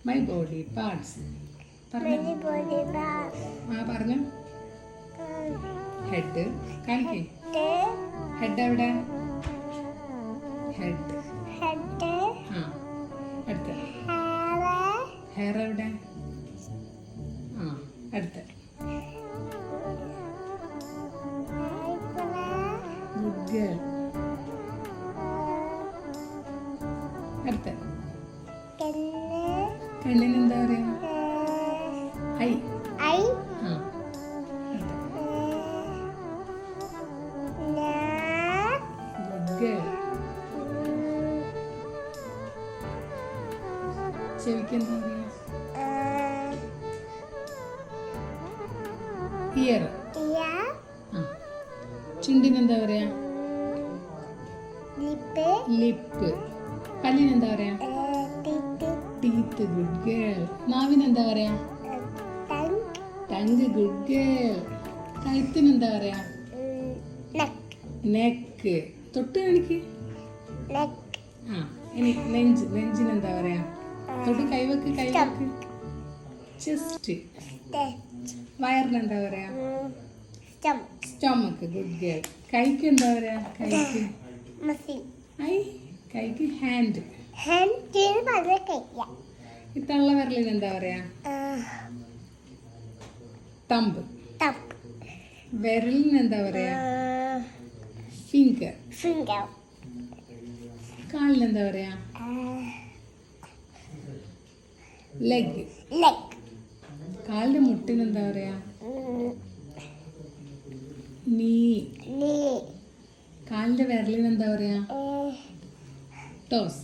My body parts. പറഞ്ഞു. പറഞ്ഞു. Head കാണിക്കേ. ഹെഡ് എവിടെ? ഹെഡ്. ആ അടുത്ത. ഹെയർ എവിടെ? ആ അടുത്ത. Good girl. അടുത്ത. കണ്ണിന് എന്താ പറയാ? ഐ. ആ ഗുഡ് ഗേൾ. ചെവിക്ക് എന്താ പറയാ? ഇയർ. ആ ചുണ്ടിന് എന്താ പറയാ? ലിപ്പ്. പല്ലിന് എന്താ പറയാ? ടീത്ത്. Good girl. നാവിന് എന്താ പറയാ? ടങ്. Good girl. കഴുത്തിന് എന്താ പറയാ? നെക്ക്. തൊട്ട് കാണിക്ക്. ആ ഇനി നെഞ്ചിന് എന്താ പറയാ? തൊട്ട് കൈവക്ക്. ചെസ്റ്റ്. വയറിന് എന്താ പറയാ? സ്റ്റൊമക്ക്. Good girl. കൈക്ക് എന്താ പറയാ? കൈക്ക് ഹാൻഡ്. ഈ തള്ള വിരലിന് എന്താ പറയാ? തമ്പ്. വിരലിന് എന്താ പറയാ? ഫിംഗർ. കാലിന് എന്താ പറയാ? ലെഗ്. കാലിന്റെ മുട്ടിന് എന്താ പറയാ? നീ. കാലിന്റെ വിരലിന് എന്താ പറയാ? ടോസ്.